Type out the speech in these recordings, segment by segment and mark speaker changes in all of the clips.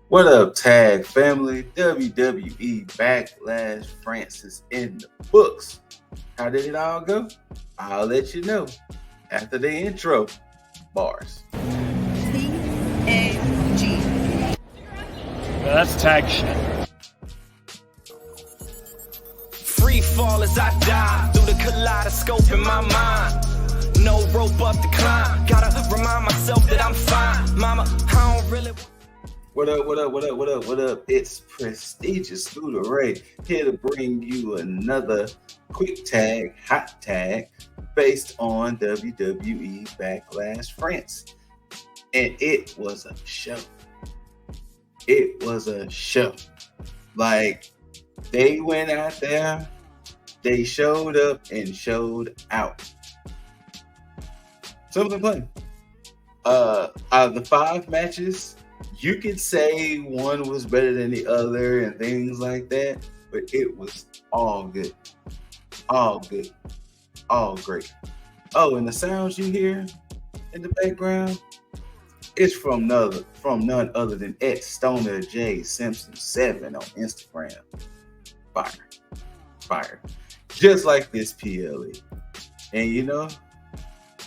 Speaker 1: What up, tag family? WWE Backlash France is in the books. How did it all go? I'll let you know after the intro. Bars.
Speaker 2: T-A-G.
Speaker 3: That's tag shit.
Speaker 4: Free fall as I dive through the kaleidoscope in my mind. No rope up to climb. Gotta remind myself that I'm fine. Mama, I don't really.
Speaker 1: What up? It's prestigious Scooter Ray here to bring you another quick tag, hot tag, based on WWE Backlash France. And it was a show. Like, they went out there, they showed up and showed out. Something plain. Out of the 5 matches, you could say one was better than the other and things like that, but it was all good. All good. All great. Oh, and the sounds you hear in the background, it's from none other than Stoner J Simpson 7 on Instagram. Fire. Just like this PLE. And you know,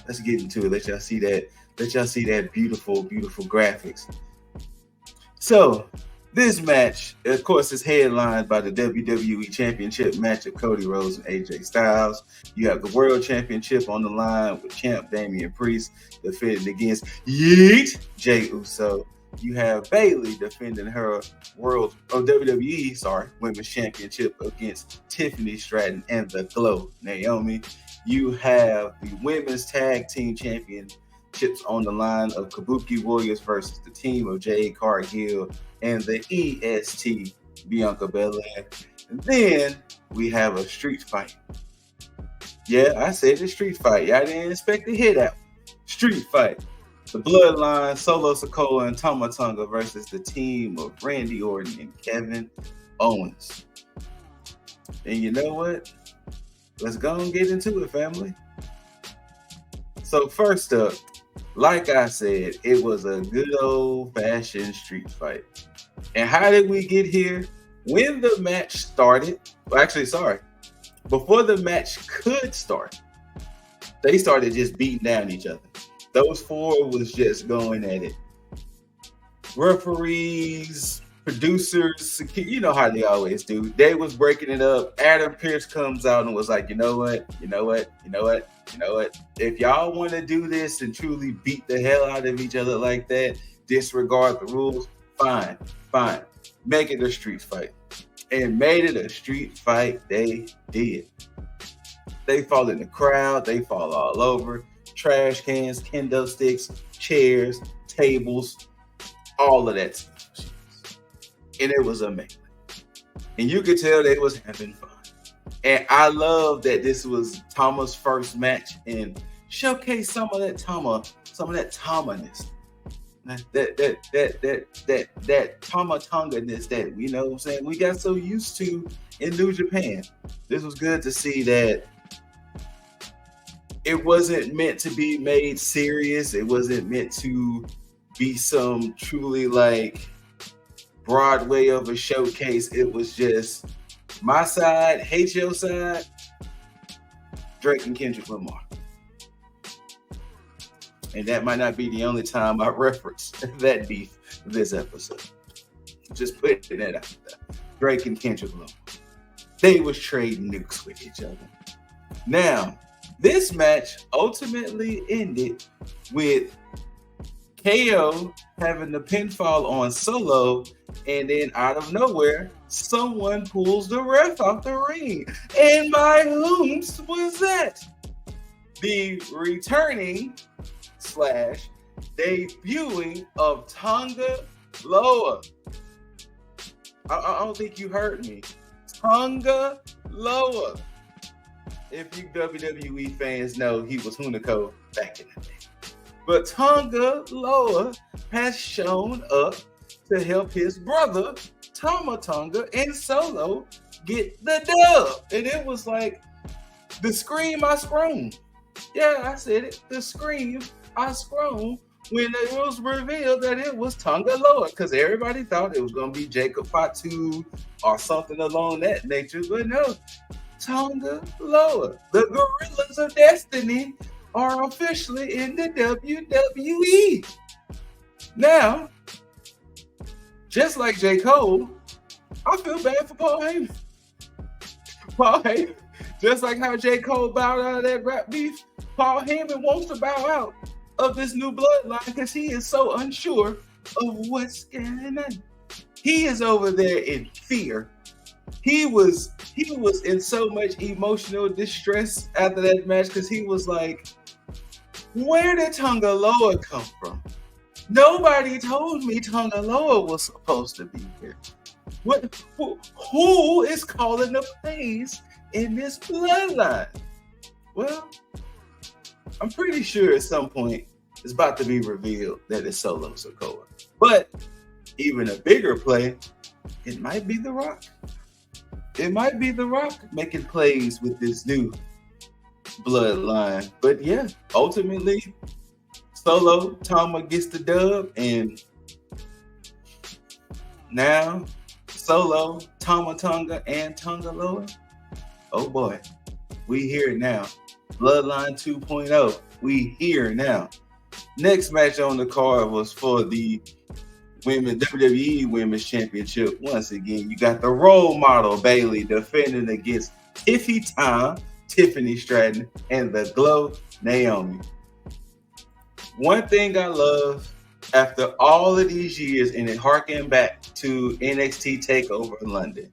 Speaker 1: let's get into it. Let y'all see that beautiful graphics. So, this match, of course, is headlined by the WWE Championship match of Cody Rhodes and AJ Styles. You have the World Championship on the line with champ Damian Priest defending against Yeet Jey Uso. You have Bayley defending her WWE Women's Championship against Tiffany Stratton and the Glow Naomi. You have the Women's Tag Team Championships on the line of Kabuki Warriors versus the team of Jade Cargill and the EST Bianca Belair. And then we have a street fight. Yeah, I said the street fight. Y'all didn't expect to hear that. Street fight. The Bloodline, Solo Sikoa and Tama Tonga versus the team of Randy Orton and Kevin Owens. And you know what? Let's go and get into it, family. So first up, like I said, it was a good old-fashioned street fight. And how did we get here? When the match started, before the match could start, they started just beating down each other. Those 4 was just going at it. Referees, producers, you know how they always do. They was breaking it up. Adam Pearce comes out and was like, you know what? If y'all want to do this and truly beat the hell out of each other like that, disregard the rules, fine. Make it a street fight. And made it a street fight they did. They fall in the crowd. They fall all over. Trash cans, kendo sticks, chairs, tables, all of that stuff. And it was amazing. And you could tell they was having fun. And I love that this was Tama's first match and showcase some of that Tama-ness. That Tama Tonga-ness that, you know what I'm saying, we got so used to in New Japan. This was good to see that it wasn't meant to be made serious. It wasn't meant to be some truly like Broadway of a showcase. It was just my side, hate your side, Drake and Kendrick Lamar. And that might not be the only time I reference that beef this episode. Just putting that out there. Drake and Kendrick Lamar. They was trading nukes with each other. Now, this match ultimately ended with KO having the pinfall on Solo, and then out of nowhere, someone pulls the ref off the ring. And my whomst was that? The returning / debuting of Tonga Loa. I don't think you heard me. Tonga Loa. If you WWE fans know, he was Hunico back in the day. But Tonga Loa has shown up to help his brother, Tama Tonga, and Solo get the dub. And it was like the scream I scroom. Yeah, I said it. The scream I scroom when it was revealed that it was Tonga Loa, because everybody thought it was going to be Jacob Fatu or something along that nature, but no, Tonga Loa. The Gorillas of Destiny are officially in the WWE. Now, just like J. Cole, I feel bad for Paul Heyman. Paul Heyman, just like how J. Cole bowed out of that rap beef, Paul Heyman wants to bow out of this new bloodline because he is so unsure of what's going on. He is over there in fear. He was in so much emotional distress after that match because he was like, where did Tonga Loa come from? Nobody told me Tonga Loa was supposed to be here. Who is calling the plays in this bloodline? Well, I'm pretty sure at some point it's about to be revealed that it's Solo Sikoa. But even a bigger play, it might be The Rock. It might be The Rock making plays with this new bloodline. But yeah, ultimately, Solo Tama gets the dub, and now Solo, Tama Tonga, and Tonga Loa. Oh boy, we here now. Bloodline 2.0. We here now. Next match on the card was for the WWE Women's Championship. Once again, you got the role model Bayley defending against Tiffany Stratton, and the Glow Naomi. One thing I love after all of these years, and it harking back to NXT TakeOver London,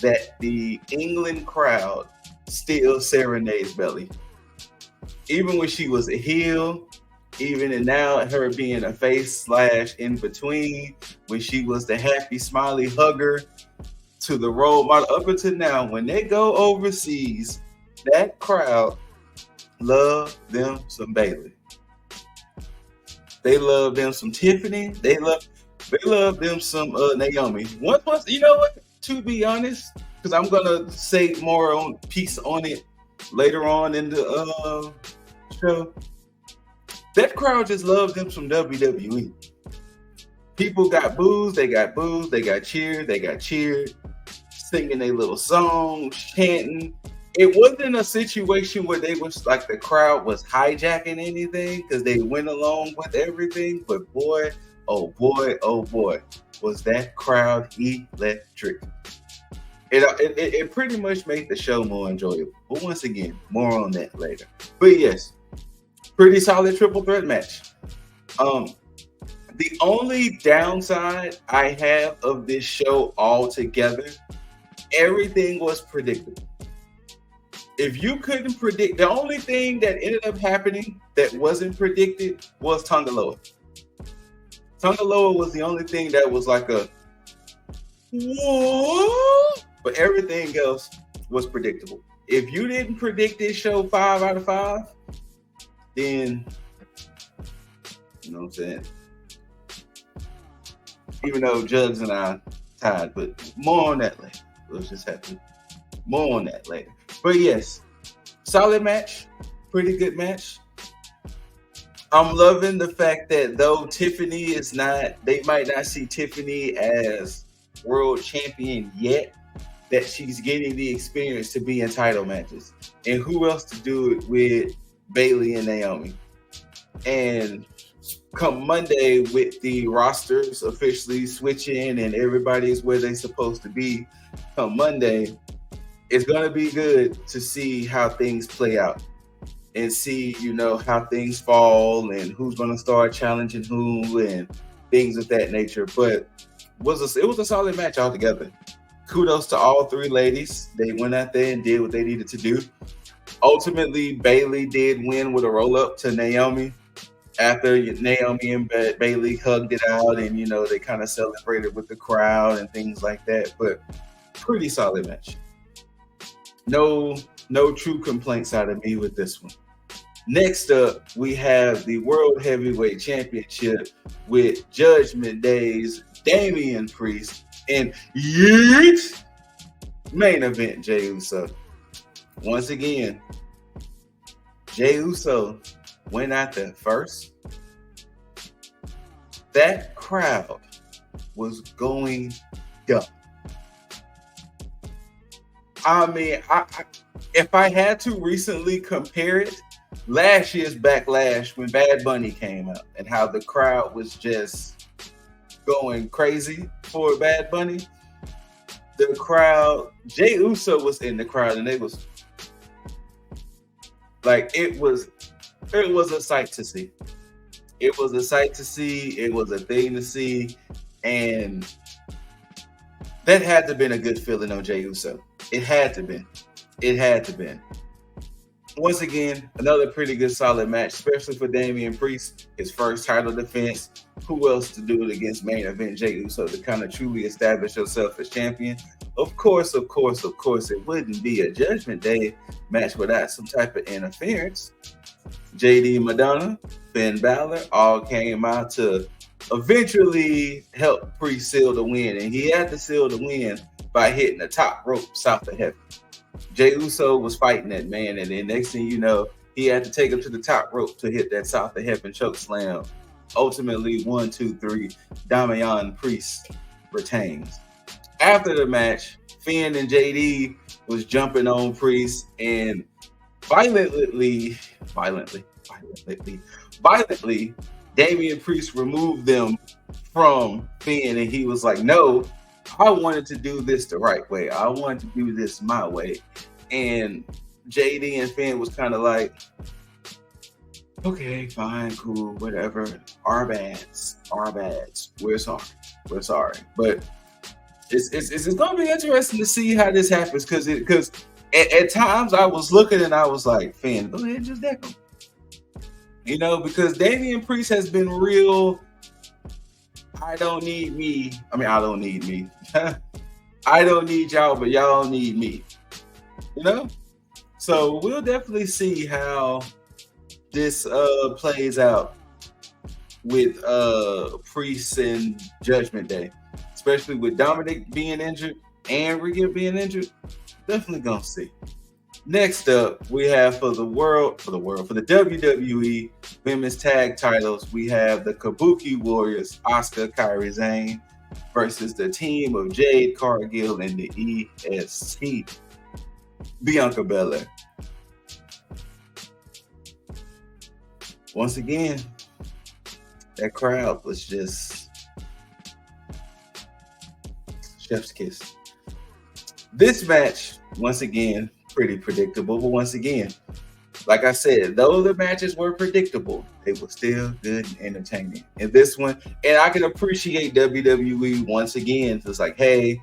Speaker 1: that the England crowd still serenades Bayley. Even when she was a heel, even and now her being a face / in between, when she was the happy, smiley hugger to the role model, up until now, when they go overseas, that crowd love them some Bayley. They love them some Tiffany. They love them some Naomi. Once, you know what? To be honest, because I'm gonna say more on it later on in the show. That crowd just loves them some WWE. People got boos, they got cheered, singing their little songs, chanting. It wasn't a situation where they was like the crowd was hijacking anything because they went along with everything. But boy, oh boy, was that crowd electric. It pretty much made the show more enjoyable. But once again, more on that later. But yes, pretty solid triple threat match. The only downside I have of this show altogether, everything was predictable. If you couldn't predict, the only thing that ended up happening that wasn't predicted was Tonga Loa. Tonga Loa was the only thing that was like a whoa, but everything else was predictable. If you didn't predict this show 5 out of 5, then you know what I'm saying. Even though Jugs and I tied, but more on that later. Let's just have to more on that later. But yes, solid match, pretty good match. I'm loving the fact that though Tiffany is not, they might not see Tiffany as world champion yet, that she's getting the experience to be in title matches. And who else to do it with Bayley and Naomi? And come Monday, with the rosters officially switching and everybody's where they're supposed to be, come Monday, it's going to be good to see how things play out and see, you know, how things fall and who's going to start challenging who and things of that nature. But it was a solid match altogether. Kudos to all three ladies. They went out there and did what they needed to do. Ultimately, Bayley did win with a roll-up to Naomi after Naomi and Bayley hugged it out and, you know, they kind of celebrated with the crowd and things like that. But pretty solid match. No true complaints out of me with this one. Next up, we have the World Heavyweight Championship with Judgment Day's Damian Priest and Yeet main event Jey Uso. Once again, Jey Uso went out there first. that crowd was going dumb. I mean, if I had to recently compare it, last year's Backlash when Bad Bunny came out and how the crowd was just going crazy for Bad Bunny. The crowd, Jey Uso was in the crowd, and it was like it was a sight to see. It was a sight to see. It was a thing to see, and that had to have been a good feeling on Jey Uso. It had to be. It had to be. Once again, another pretty good solid match, especially for Damian Priest, his first title defense. Who else to do it against main event Jey Uso to kind of truly establish yourself as champion? Of course, it wouldn't be a Judgment Day match without some type of interference. JD Madonna, Finn Balor all came out to eventually help Priest seal the win, and he had to seal the win by hitting the top rope south of heaven. Jey Uso was fighting that man, and then next thing you know, he had to take him to the top rope to hit that south of heaven choke slam. Ultimately, 1, 2, 3, Damian Priest retains. After the match, Finn and JD was jumping on Priest and violently, Damian Priest removed them from Finn, and he was like, no, I wanted to do this the right way. I wanted to do this my way. And JD and Finn was kind of like, okay, fine, cool, whatever. Our bads. We're sorry. But it's going to be interesting to see how this happens because at times I was looking and I was like, Finn, go ahead and just deck him. You know, because Damian Priest has been real. I don't need me. I don't need me. I don't need y'all, but y'all need me. You know? So we'll definitely see how this plays out with Priest and Judgment Day, especially with Dominic being injured and Rhea being injured. Definitely gonna see. Next up, we have for the WWE Women's Tag Titles, we have the Kabuki Warriors, Asuka, Kairi Sane, versus the team of Jade Cargill and the EST, Bianca Belair. Once again, that crowd was just chef's kiss. This match, once again, pretty predictable, but once again, like I said, though the matches were predictable, they were still good and entertaining. And this one, and I can appreciate WWE once again. It's like, hey,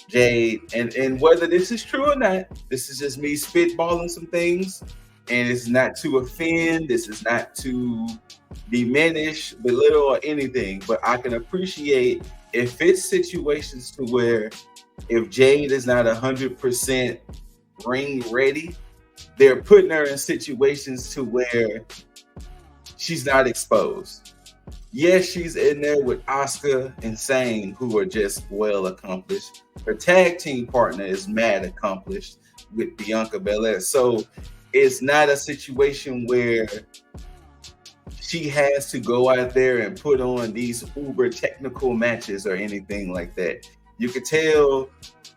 Speaker 1: Jade, and whether this is true or not, this is just me spitballing some things, and it's not to offend, this is not to diminish, belittle, or anything, but I can appreciate if it's situations to where if Jade is not 100% ring ready, they're putting her in situations to where she's not exposed. Yes, she's in there with Asuka and Sane, who are just well accomplished. Her tag team partner is mad accomplished with Bianca Belair. So it's not a situation where she has to go out there and put on these uber technical matches or anything like that. You could tell,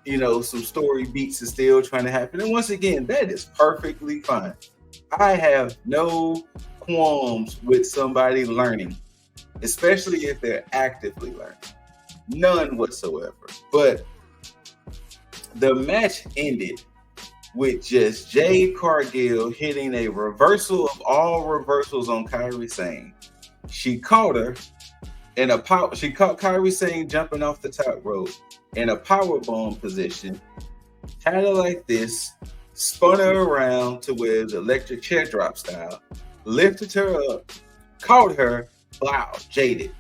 Speaker 1: you know, some story beats are still trying to happen. And once again, that is perfectly fine. I have no qualms with somebody learning, especially if they're actively learning. None whatsoever. But the match ended with just Jade Cargill hitting a reversal of all reversals on Kairi Sane. She caught her in a power. She caught Kairi Sane jumping off the top rope in a power bomb position. Had her like this, spun her around to where it's electric chair drop style, lifted her up, caught her, wow, jaded.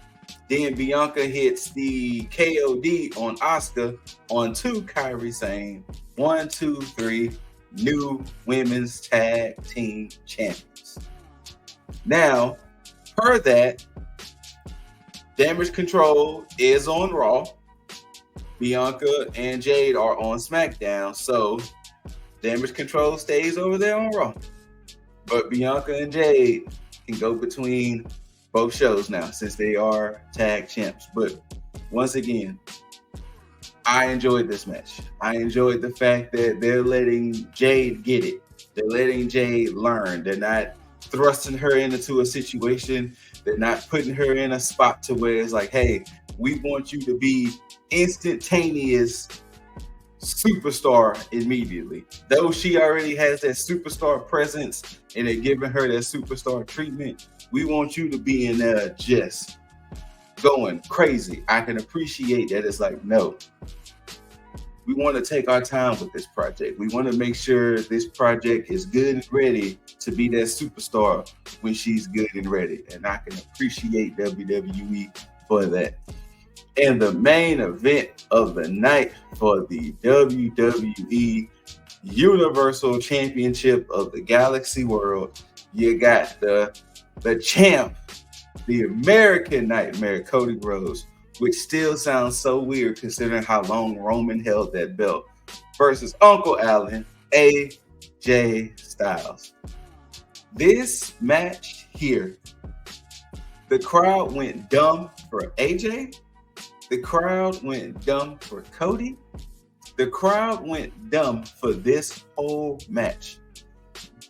Speaker 1: Then Bianca hits the KOD on Asuka onto Kairi Sane. 1, 2, 3, new women's tag team champions. Now, per that, Damage Control is on Raw. Bianca and Jade are on SmackDown. So, Damage Control stays over there on Raw. But Bianca and Jade can go between both shows now since they are tag champs. But once again, I enjoyed this match. I enjoyed the fact that they're letting Jade get it. They're letting Jade learn. They're not thrusting her into a situation. They're not putting her in a spot to where it's like, hey, we want you to be instantaneous superstar immediately. Though she already has that superstar presence and they're giving her that superstar treatment, we want you to be in there just going crazy. I can appreciate that. It's like, no, we want to take our time with this project. We want to make sure this project is good and ready to be that superstar when she's good and ready. And I can appreciate WWE for that. And the main event of the night for the WWE Universal Championship of the Galaxy World, you got the champ, the American Nightmare, Cody Rhodes, which still sounds so weird considering how long Roman held that belt, versus Uncle Allen, AJ Styles. This match here, the crowd went dumb for AJ. The crowd went dumb for Cody. The crowd went dumb for this whole match.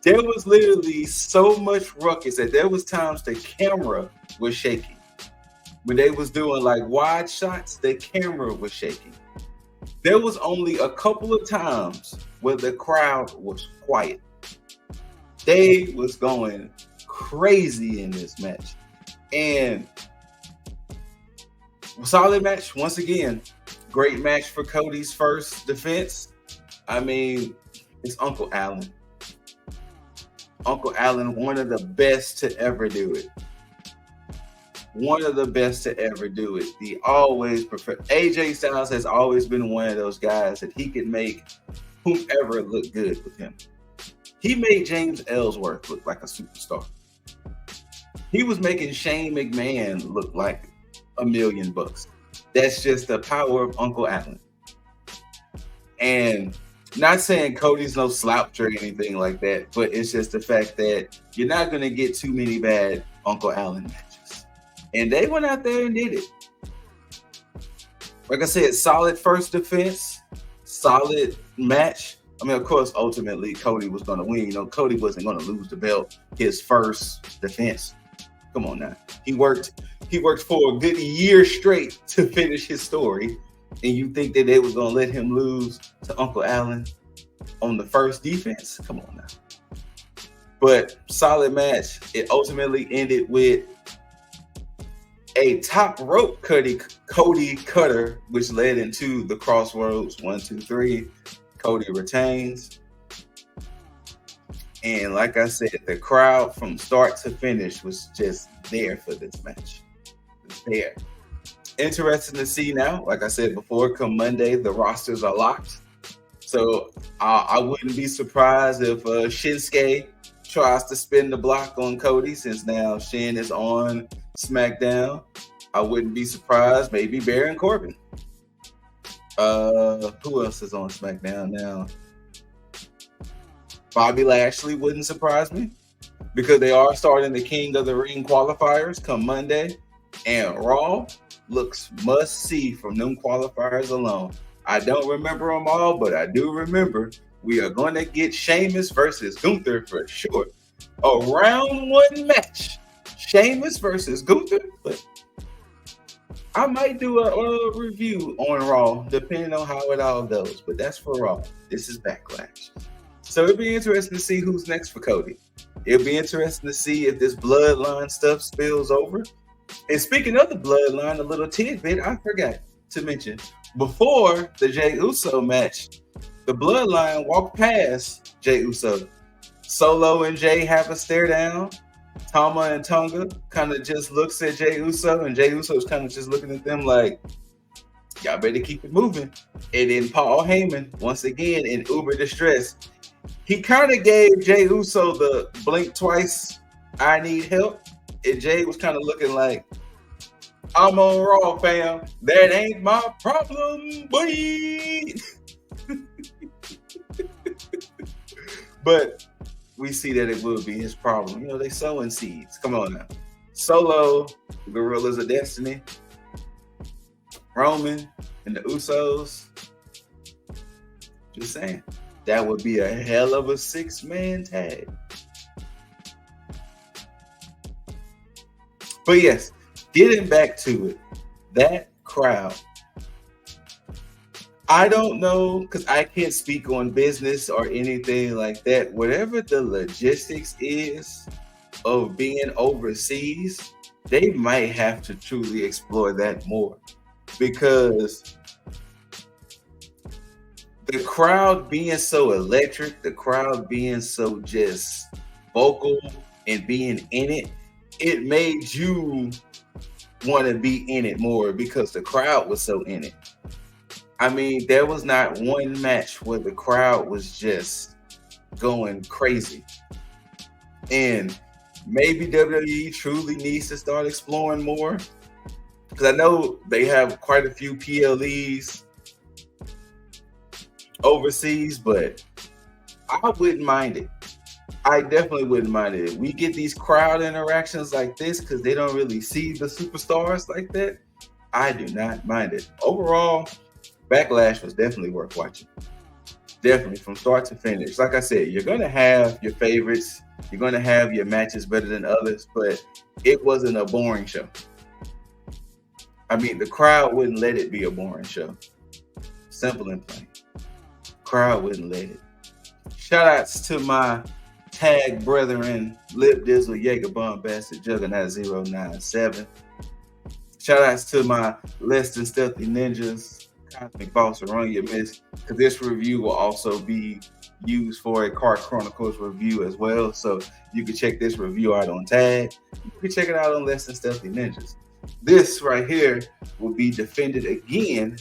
Speaker 1: There was literally so much ruckus that there was times the camera was shaking. When they was doing like wide shots, the camera was shaking. There was only a couple of times where the crowd was quiet. They was going crazy in this match. And solid match, once again. Great match for Cody's first defense. I mean, it's Uncle Allen. Uncle Allen, one of the best to ever do it. One of the best to ever do it. The always prefer. AJ Styles has always been one of those guys that he could make whomever look good with him. He made James Ellsworth look like a superstar. He was making Shane McMahon look like $1 million. That's just the power of Uncle Allen. And not saying Cody's no slouch or anything like that, but it's just the fact that you're not going to get too many bad Uncle Allen matches. And they went out there and did it. Like I said, solid first defense, solid match. I mean, of course, ultimately, Cody was going to win. You know, Cody wasn't going to lose the belt his first defense. Come on now. He worked for a good year straight to finish his story. And you think that they was going to let him lose to Uncle Allen on the first defense? Come on now. But solid match. It ultimately ended with a top rope Cody cutter, which led into the Crossroads 1, 2, 3. Cody retains. And like I said, the crowd from start to finish was just there for this match. There. Interesting to see now. Like I said before, come Monday, the rosters are locked. So I wouldn't be surprised if Shinsuke tries to spin the block on Cody, since now Shin is on SmackDown. I wouldn't be surprised. Maybe Baron Corbin. Who else is on SmackDown now? Bobby Lashley wouldn't surprise me, because they are starting the King of the Ring qualifiers come Monday, and Raw looks must see from them qualifiers alone. I don't remember them all, but I do remember we are going to get Sheamus versus Gunther for sure. A round one match, Sheamus versus Gunther. But I might do a review on Raw, depending on how it all goes. But that's for Raw. This is Backlash. So it'll be interesting to see who's next for Cody. It'll be interesting to see if this bloodline stuff spills over. And speaking of the bloodline, a little tidbit I forgot to mention. Before the Jey Uso match, the bloodline walked past Jey Uso. Solo and Jey have a stare down. Tama and Tonga kind of just looks at Jey Uso, and Jey Uso is kind of just looking at them like, y'all better keep it moving. And then Paul Heyman, once again in uber distress, he kind of gave Jey Uso the blink twice, I need help. And Jey was kind of looking like, I'm on Raw, fam. That ain't my problem, boy. But we see that it will be his problem. You know, they sowing seeds. Come on now. Solo, the Gorillas of Destiny, Roman, and the Usos. Just saying, that would be a hell of a 6-man tag. But yes, getting back to it, that crowd, I don't know, because I can't speak on business or anything like that. Whatever the logistics is of being overseas, they might have to truly explore that more, because the crowd being so electric, the crowd being so just vocal and being in it, it made you want to be in it more because the crowd was so in it. I mean, there was not one match where the crowd was just going crazy. And maybe WWE truly needs to start exploring more, because I know they have quite a few PLEs overseas, but I wouldn't mind it. I definitely wouldn't mind it. We get these crowd interactions like this because they don't really see the superstars like that. I do not mind it. Overall, Backlash was definitely worth watching. Definitely from start to finish. Like I said, you're going to have your favorites. You're going to have your matches better than others, but it wasn't a boring show. I mean, the crowd wouldn't let it be a boring show. Simple and plain. Crowd wouldn't let it. Shout outs to my tag brethren, Lip Dizzle, Jaeger Bomb Bastard, Juggernaut 097. Shout outs to my Less Than Stealthy Ninjas, Cosmic Boss, Run Your Miss, because this review will also be used for a Chronicles review as well. So you can check this review out on Tag. You can check it out on Less Than Stealthy Ninjas. This right here will be defended again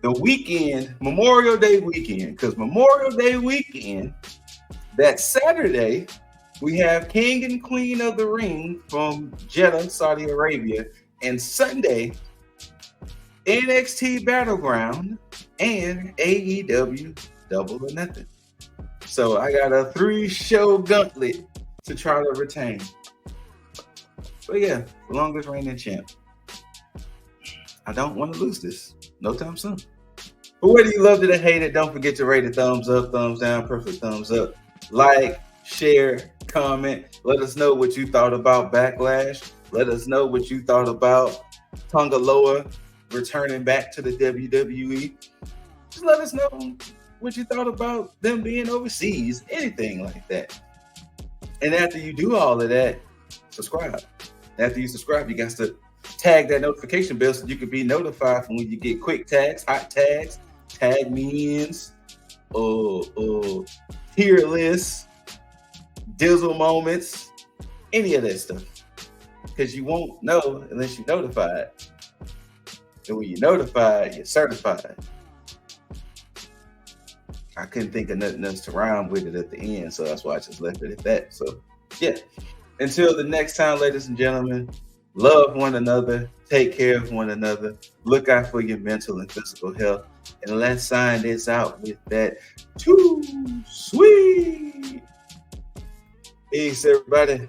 Speaker 1: the weekend, Memorial Day weekend, because Memorial Day weekend, that Saturday, we have King and Queen of the Ring from Jeddah, Saudi Arabia, and Sunday, NXT Battleground and AEW Double or Nothing. So I got a 3-show gauntlet to try to retain. But yeah, the longest reigning champ. I don't want to lose this no time soon. But whether you loved it or hate it, don't forget to rate it thumbs up, thumbs down, perfect thumbs up. Like, share, comment. Let us know what you thought about Backlash. Let us know what you thought about Tonga Loa returning back to the WWE. Just let us know what you thought about them being overseas, anything like that. And after you do all of that, subscribe. After you subscribe, you got to tag that notification bell so you can be notified from when you get quick tags, hot tags, tag me-ins, tier lists, dizzle moments, any of that stuff. Because you won't know unless you're notified. And when you're notified, you're certified. I couldn't think of nothing else to rhyme with it at the end, so that's why I just left it at that. So, yeah. Until the next time, ladies and gentlemen, love one another, take care of one another, look out for your mental and physical health, and let's sign this out with that too sweet. Peace, everybody.